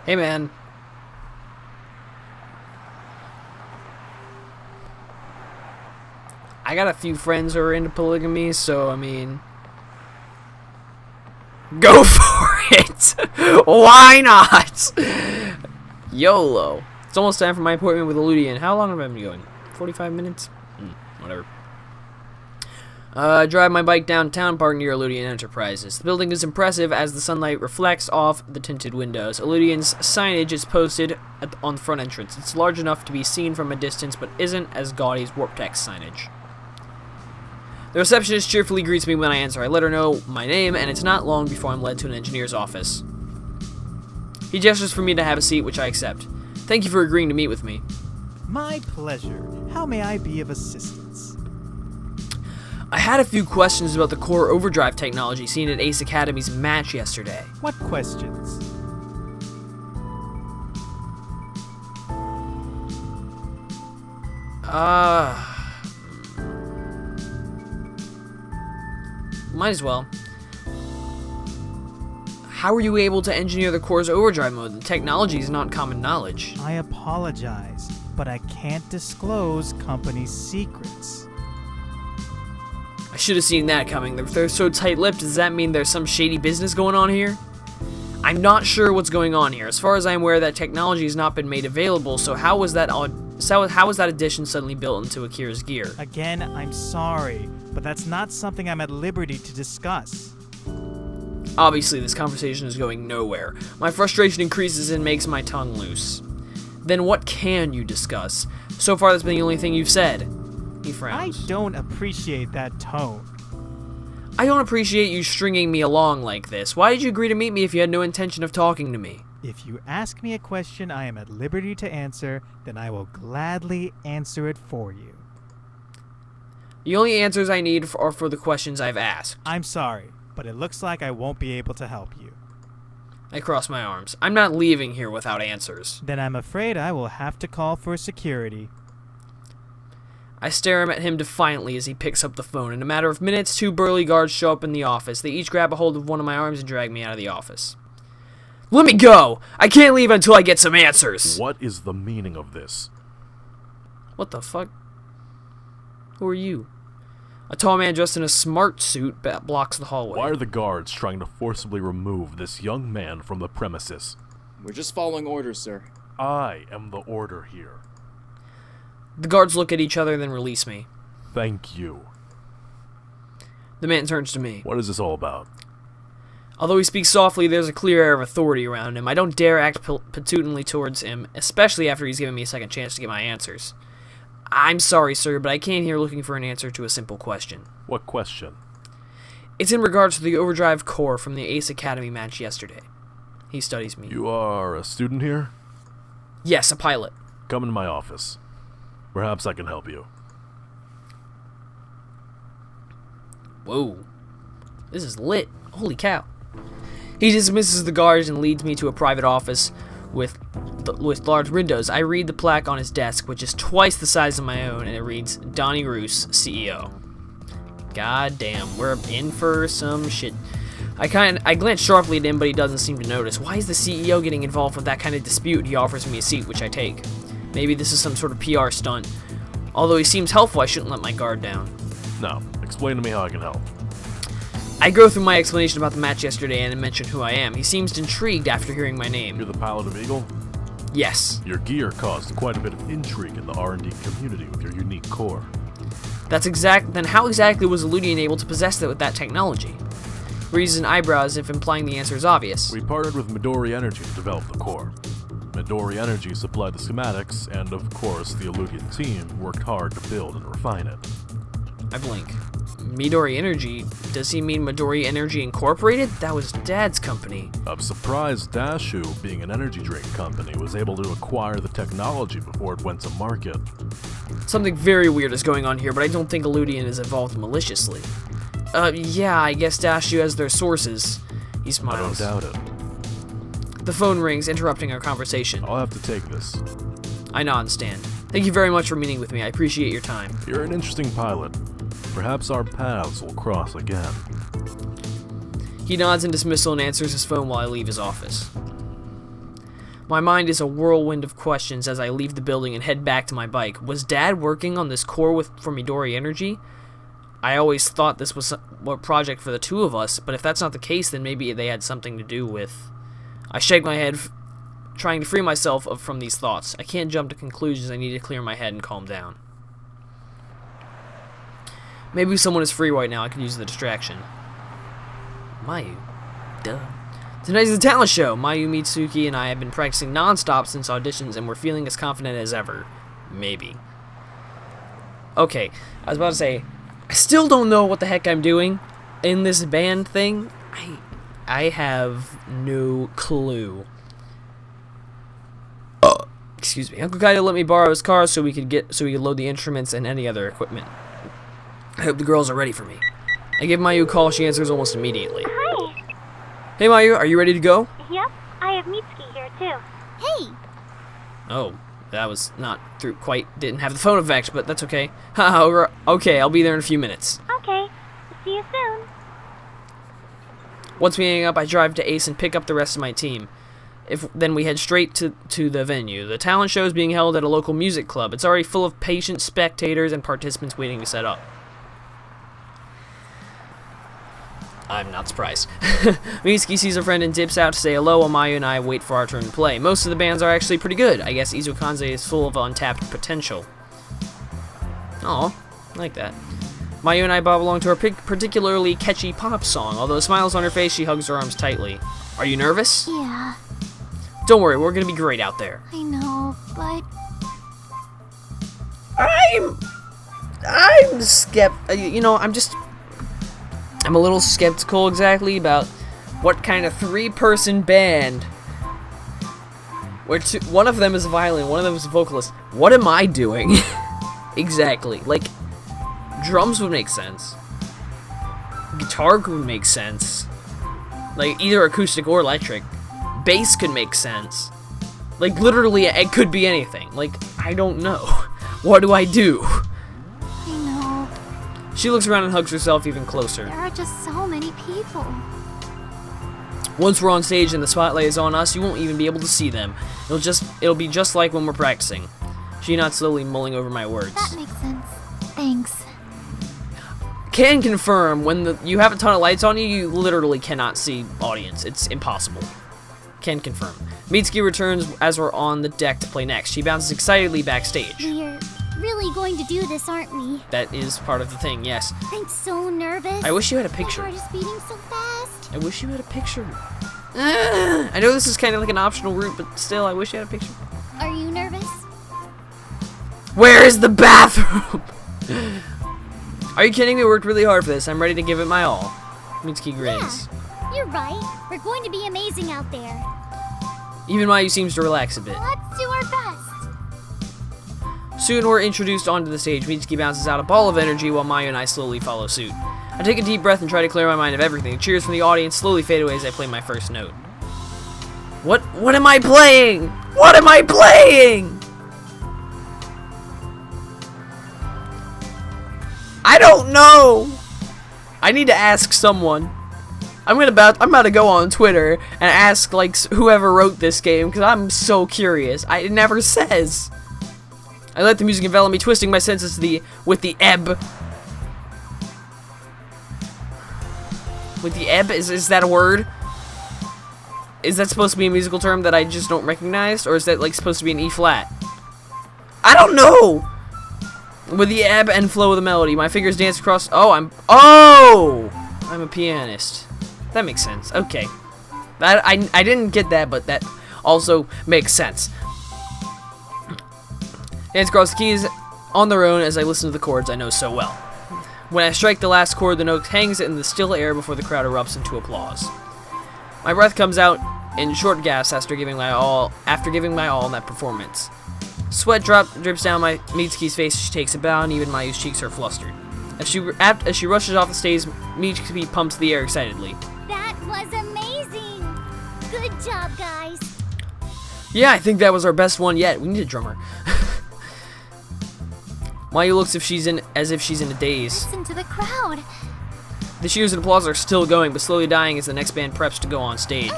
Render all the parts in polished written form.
Hey, man. I got a few friends who are into polygamy, so, I mean... Go for it! Why not? YOLO. It's almost time for my appointment with Eludian. How long have I been going? 45 minutes? Whatever. Drive my bike downtown, park near Eludian Enterprises. The building is impressive as the sunlight reflects off the tinted windows. Eludian's signage is posted on the front entrance. It's large enough to be seen from a distance, but isn't as gaudy as Warp Text signage. The receptionist cheerfully greets me when I answer. I let her know my name, and it's not long before I'm led to an engineer's office. He gestures for me to have a seat, which I accept. Thank you for agreeing to meet with me. My pleasure. How may I be of assistance? I had a few questions about the core overdrive technology seen at Ace Academy's match yesterday. What questions? Might as well. How were you able to engineer the core's overdrive mode? The technology is not common knowledge. I apologize, but I can't disclose company secrets. I should have seen that coming. They're so tight-lipped. Does that mean there's some shady business going on here? I'm not sure what's going on here. As far as I'm aware, that technology has not been made available, so how was that addition suddenly built into Akira's gear? Again, I'm sorry, but that's not something I'm at liberty to discuss. Obviously, this conversation is going nowhere. My frustration increases and makes my tongue loose. Then what can you discuss? So far, that's been the only thing you've said. He frowns. I don't appreciate that tone. I don't appreciate you stringing me along like this. Why did you agree to meet me if you had no intention of talking to me? If you ask me a question I am at liberty to answer, then I will gladly answer it for you. The only answers I need are for the questions I've asked. I'm sorry, but it looks like I won't be able to help you. I cross my arms. I'm not leaving here without answers. Then I'm afraid I will have to call for security. I stare at him defiantly as he picks up the phone. In a matter of minutes, 2 burly guards show up in the office. They each grab a hold of one of my arms and drag me out of the office. Let me go! I can't leave until I get some answers! What is the meaning of this? What the fuck? Who are you? A tall man dressed in a smart suit blocks the hallway. Why are the guards trying to forcibly remove this young man from the premises? We're just following orders, sir. I am the order here. The guards look at each other, then release me. Thank you. The man turns to me. What is this all about? Although he speaks softly, there's a clear air of authority around him. I don't dare act petulantly towards him, especially after he's given me a second chance to get my answers. I'm sorry, sir, but I came here looking for an answer to a simple question. What question? It's in regards to the overdrive core from the Ace Academy match yesterday. He studies me. You are a student here? Yes, a pilot. Come in my office. Perhaps I can help you. Whoa. This is lit. Holy cow. He dismisses the guards and leads me to a private office with large windows. I read the plaque on his desk, which is twice the size of my own, and it reads, Donnie Roos, CEO. God damn, we're in for some shit. I glance sharply at him, but he doesn't seem to notice. Why is the CEO getting involved with that kind of dispute? He offers me a seat, which I take. Maybe this is some sort of PR stunt. Although he seems helpful, I shouldn't let my guard down. Now, explain to me how I can help. I go through my explanation about the match yesterday and mention who I am. He seems intrigued after hearing my name. You're the pilot of Eagle? Yes. Your gear caused quite a bit of intrigue in the R&D community with your unique core. Then how exactly was Eludian able to possess it with that technology? Raises an eyebrow as if implying the answer is obvious. We partnered with Midori Energy to develop the core. Midori Energy supplied the schematics, and of course the Eludian team worked hard to build and refine it. I blink. Midori Energy? Does he mean Midori Energy Incorporated? That was Dad's company. I'm surprised Dashu, being an energy drink company, was able to acquire the technology before it went to market. Something very weird is going on here, but I don't think Eludian is involved maliciously. Yeah, I guess Dashu has their sources. He smiles. I don't doubt it. The phone rings, interrupting our conversation. I'll have to take this. I nod and stand. Thank you very much for meeting with me. I appreciate your time. You're an interesting pilot. Perhaps our paths will cross again. He nods in dismissal and answers his phone while I leave his office. My mind is a whirlwind of questions as I leave the building and head back to my bike. Was Dad working on this core for Midori Energy? I always thought this was a project for the two of us, but if that's not the case, then maybe they had something to do with... I shake my head, trying to free myself from these thoughts. I can't jump to conclusions. I need to clear my head and calm down. Maybe someone is free right now. I can use the distraction. Mayu. Duh. Tonight's the talent show. Mayu, Mitsuki, and I have been practicing non-stop since auditions, and we're feeling as confident as ever. Maybe. Okay, I was about to say, I still don't know what the heck I'm doing in this band thing. I have no clue. Excuse me. Uncle Kaido let me borrow his car so we could load the instruments and any other equipment. I hope the girls are ready for me. I give Mayu a call. She answers almost immediately. Hi. Hey Mayu, are you ready to go? Yep, I have Mitsuki here too. Hey. Oh, that was not through quite. Didn't have the phone effect, but that's okay. Haha. Okay, I'll be there in a few minutes. Okay. See you soon. Once we hang up, I drive to Ace and pick up the rest of my team. Then we head straight to the venue. The talent show is being held at a local music club. It's already full of patient spectators and participants waiting to set up. I'm not surprised. Mitsuki sees her friend and dips out to say hello while Mayu and I wait for our turn to play. Most of the bands are actually pretty good. I guess Izukanze is full of untapped potential. Aw, I like that. Mayu and I bob along to her particularly catchy pop song. Although smiles on her face, she hugs her arms tightly. Are you nervous? Yeah, Don't worry, we're gonna be great out there. I know, but I'm I'm a little skeptical exactly about what kind of three-person band where one of them is a violin, one of them is a vocalist. What am I doing? Exactly. Like, drums would make sense. Guitar would make sense. Like, either acoustic or electric. Bass could make sense. Like, literally, it could be anything. Like, I don't know. What do I do? I know. She looks around and hugs herself even closer. There are just so many people. Once we're on stage and the spotlight is on us, you won't even be able to see them. It'll be just like when we're practicing. She nods slowly, mulling over my words. That makes sense. Thanks. Can confirm, when you have a ton of lights on you, you literally cannot see audience. It's impossible. Can confirm. Mitsuki returns as we're on the deck to play next. She bounces excitedly backstage. We're really going to do this, aren't we? That is part of the thing, yes. I'm so nervous. I wish you had a My picture. heart is beating so fast. I wish you had a picture. I know this is kind of like an optional route, but still, I wish you had a picture. Are you nervous? Where is the bathroom? Are you kidding me? We worked really hard for this. I'm ready to give it my all. Mitsuki grins. Yeah, you're right. We're going to be amazing out there. Even Mayu seems to relax a bit. Let's do our best. Soon we're introduced onto the stage. Mitsuki bounces out a ball of energy while Mayu and I slowly follow suit. I take a deep breath and try to clear my mind of everything. Cheers from the audience slowly fade away as I play my first note. What am I playing? What am I playing? I don't know. I need to ask someone. I'm about to go on Twitter and ask like whoever wrote this game because I'm so curious. It never says. I let the music envelop me, twisting my senses with the ebb. With the ebb? Is that a word? Is that supposed to be a musical term that I just don't recognize? Or is that like supposed to be an E flat? I don't know! With the ebb and flow of the melody, my fingers dance across... I'm a pianist. That makes sense. Okay. I didn't get that, but that also makes sense. Dance across the keys on their own as I listen to the chords I know so well. When I strike the last chord, the note hangs in the still air before the crowd erupts into applause. My breath comes out in short gasps after giving my all in that performance. Sweat drips down my Mitsuki's face as she takes a bow, and even Mayu's cheeks are flustered. As she rushes off the stage, Mitsuki pumps the air excitedly. That was amazing. Good job, guys. Yeah, I think that was our best one yet. We need a drummer. Mayu looks as if she's in a daze. Listen to the crowd. The cheers and applause are still going, but slowly dying as the next band preps to go on stage.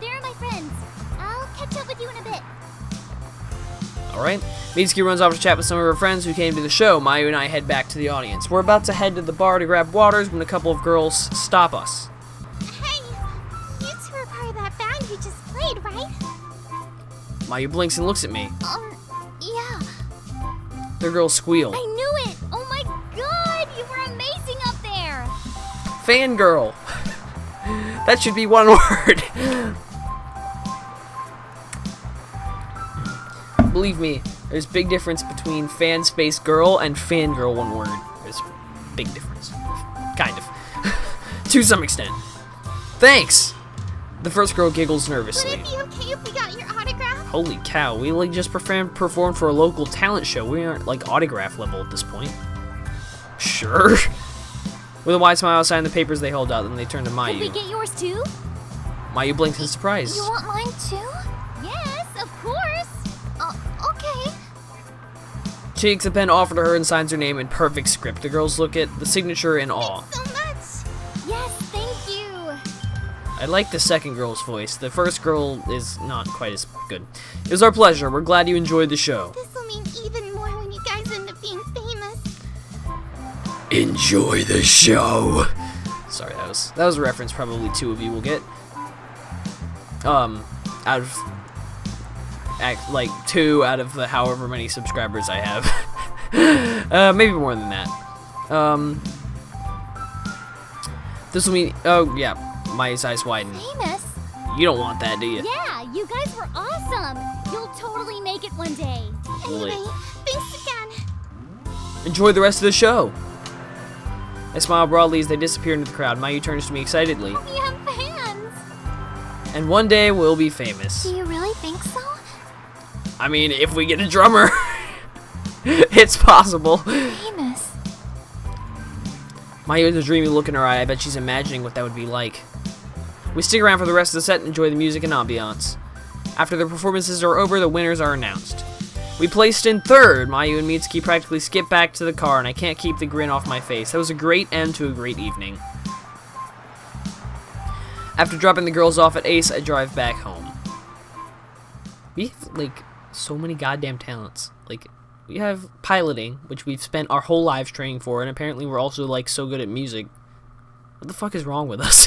There are my friends. I'll catch up with you in a bit. Alright. Mitsuki runs off to chat with some of her friends who came to the show. Mayu and I head back to the audience. We're about to head to the bar to grab waters when a couple of girls stop us. Hey, you two are part of that band you just played, right? Mayu blinks and looks at me. Yeah. The girls squeal. I knew it! Oh my god, you were amazing up there! Fangirl. That should be one word. Believe me, there's big difference between fan space girl and fangirl, one word. There's big difference. Kind of. To some extent. Thanks! The first girl giggles Would nervously. it be okay if we got your autograph? Holy cow, we like just performed for a local talent show. We aren't like autograph level at this point. Sure. With a wide smile sign the papers they hold out, then they turn to Did we Mayu. get yours too? Mayu blinks in surprise. You want mine too? Yes, of course. Okay. She takes a pen offered to her and signs her name in perfect script. The girls look at the signature in awe. So much. Yes, thank you. I like the second girl's voice. The first girl is not quite as good. It was our pleasure. We're glad you enjoyed the show. This will mean even more when you guys end up being famous. Enjoy the show. Sorry, that was a reference probably two of you will get. Out of like 2 out of the however many subscribers I have. Maybe more than that. This will mean, oh yeah, Maya's eyes widen. Famous? You don't want that, do you? Yeah, you guys were awesome. You'll totally make it one day. Really? Anyway, thanks again. Enjoy the rest of the show. I smile broadly as they disappear into the crowd. Mayu turns to me excitedly. We have fans. And one day we'll be famous. Do you really think so? I mean, if we get a drummer, it's possible. Famous. Mayu has a dreamy look in her eye. I bet she's imagining what that would be like. We stick around for the rest of the set and enjoy the music and ambiance. After the performances are over, the winners are announced. We placed in 3rd. Mayu and Mitsuki practically skip back to the car, and I can't keep the grin off my face. That was a great end to a great evening. After dropping the girls off at Ace, I drive back home. We have, like, so many goddamn talents. Like, we have piloting, which we've spent our whole lives training for, and apparently we're also, like, so good at music. What the fuck is wrong with us?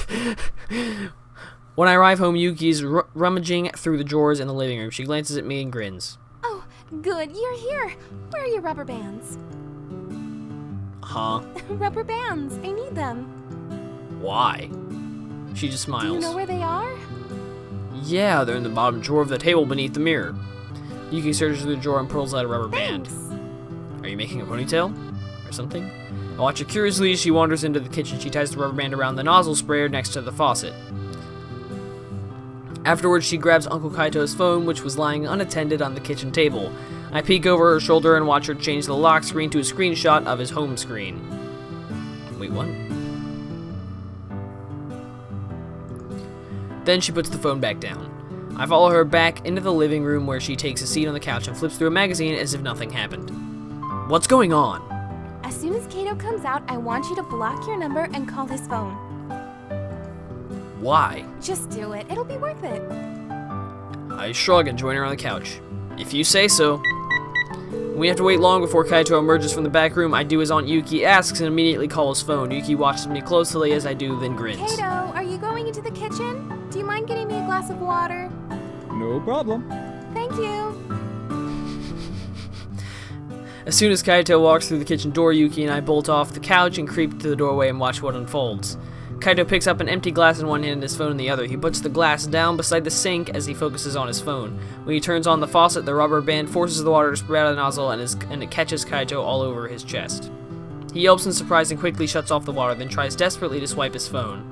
When I arrive home, Yuki's rummaging through the drawers in the living room. She glances at me and grins. Oh, good, you're here. Where are your rubber bands? Huh? Rubber bands, I need them. Why? She just smiles. Do you know where they are? Yeah, they're in the bottom drawer of the table beneath the mirror. Yuki searches through the drawer and pulls out a rubber band. Thanks. Are you making a ponytail? Or something? I watch her curiously as she wanders into the kitchen. She ties the rubber band around the nozzle sprayer next to the faucet. Afterwards, she grabs Uncle Kaito's phone, which was lying unattended on the kitchen table. I peek over her shoulder and watch her change the lock screen to a screenshot of his home screen. Wait, what? Then she puts the phone back down. I follow her back into the living room where she takes a seat on the couch and flips through a magazine as if nothing happened. What's going on? As soon as Kato comes out, I want you to block your number and call his phone. Why? Just do it. It'll be worth it. I shrug and join her on the couch. If you say so. We have to wait long before Kaito emerges from the back room. I do as Aunt Yuki asks and immediately call his phone. Yuki watches me closely as I do, then grins. Kato, are you going into the kitchen? Do you mind getting me a glass of water? No problem. Thank you. As soon as Kaito walks through the kitchen door, Yuki and I bolt off the couch and creep to the doorway and watch what unfolds. Kaito picks up an empty glass in one hand and his phone in the other. He puts the glass down beside the sink as he focuses on his phone. When he turns on the faucet, the rubber band forces the water to spray out of the nozzle and it catches Kaito all over his chest. He yelps in surprise and quickly shuts off the water, then tries desperately to swipe his phone.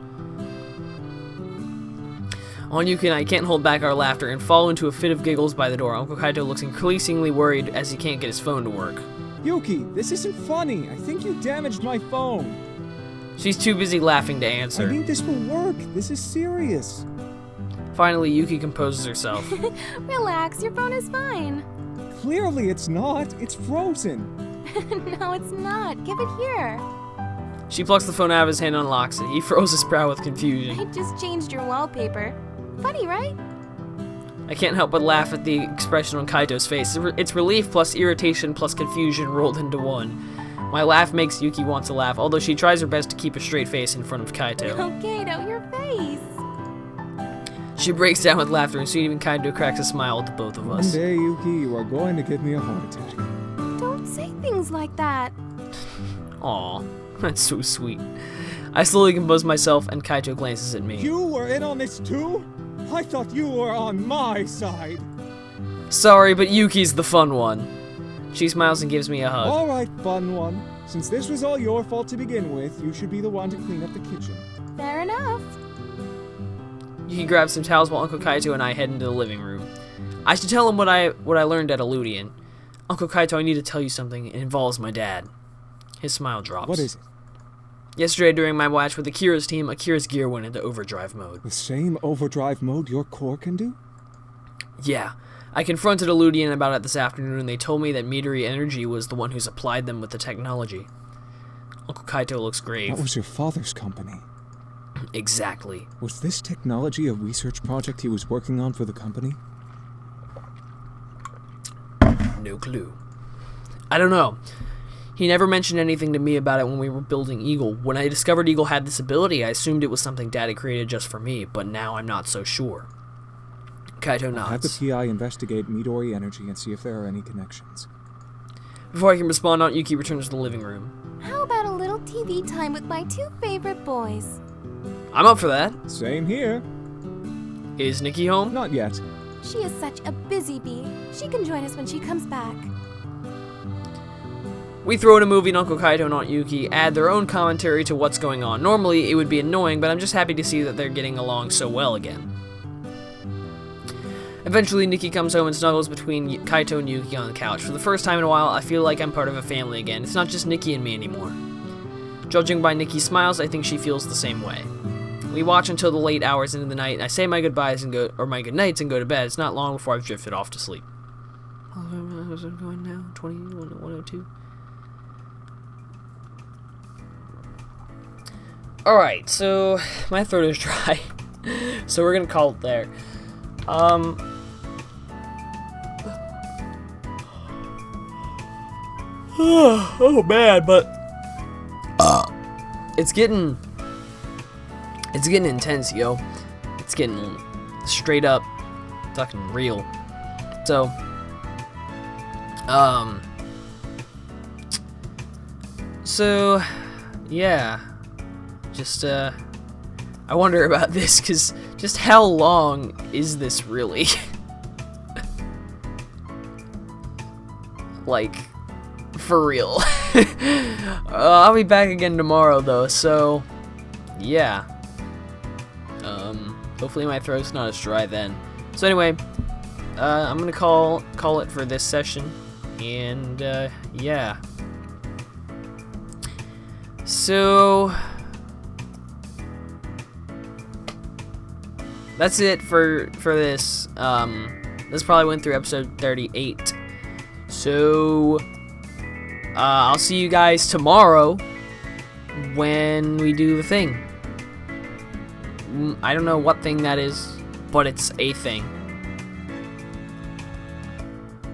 Yuki and I can't hold back our laughter and fall into a fit of giggles by the door. Uncle Kaito looks increasingly worried as he can't get his phone to work. Yuki, this isn't funny. I think you damaged my phone. She's too busy laughing to I answer. need this will work. This is serious. Finally, Yuki composes herself. Relax, your phone is fine. Clearly it's not. It's frozen. No, it's not. Give it here. She plucks the phone out of his hand and unlocks it. He froze his brow with confusion. I just changed your wallpaper. Funny, right? I can't help but laugh at the expression on Kaito's face. It's relief plus irritation plus confusion rolled into one. My laugh makes Yuki want to laugh, although she tries her best to keep a straight face in front of Kaito. Oh, Kato, your face. She breaks down with laughter, and soon even Kaito cracks a smile at the both of One us. day, Yuki, you are going to give me a heart attack. Don't say things like that. Aw, that's so sweet. I slowly compose myself, and Kaito glances at me. You were in on this too? I thought you were on my side. Sorry, but Yuki's the fun one. She smiles and gives me a hug. All right, fun one. Since this was all your fault to begin with, you should be the one to clean up the kitchen. Fair enough. Yuki grabs some towels while Uncle Kaito and I head into the living room. I should tell him what I learned at Eludian. Uncle Kaito, I need to tell you something. It involves my dad. His smile drops. What is it? Yesterday, during my match with Akira's team, Akira's gear went into overdrive mode. The same overdrive mode your core can do? Yeah. I confronted Eludian about it this afternoon, and they told me that Midori Energy was the one who supplied them with the technology. Uncle Kaito looks grave. That was your father's company. Exactly. Was this technology a research project he was working on for the company? No clue. I don't know. He never mentioned anything to me about it when we were building Eagle. When I discovered Eagle had this ability, I assumed it was something Daddy created just for me, but now I'm not so sure. Kaito nods. Have the PI investigate Midori Energy and see if there are any connections. Before I can respond, Aunt Yuki returns to the living room. How about a little TV time with my two favorite boys? I'm up for that. Same here. Is Nikki home? Not yet. She is such a busy bee. She can join us when she comes back. We throw in a movie and Uncle Kaito and Aunt Yuki add their own commentary to what's going on. Normally, it would be annoying, but I'm just happy to see that they're getting along so well again. Eventually, Nikki comes home and snuggles between Kaito and Yuki on the couch. For the first time in a while, I feel like I'm part of a family again. It's not just Nikki and me anymore. Judging by Nikki's smiles, I think she feels the same way. We watch until the late hours into the night. I say my goodbyes and my goodnights and go to bed. It's not long before I've drifted off to sleep. How's it going now? 102. Alright, so my throat is dry. So we're gonna call it there. Oh man, but it's getting intense, yo. It's getting straight up fucking real. So yeah, just I wonder about this, because just how long is this really? Like, for real. I'll be back again tomorrow though, so yeah. Hopefully my throat's not as dry then. So anyway, I'm gonna call it for this session, and yeah. So that's it for this. This probably went through episode 38. So I'll see you guys tomorrow when we do the thing. I don't know what thing that is, but it's a thing.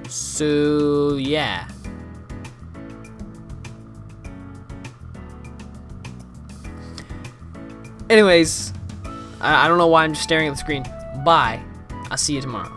So yeah. Anyways, I don't know why I'm just staring at the screen. Bye. I'll see you tomorrow.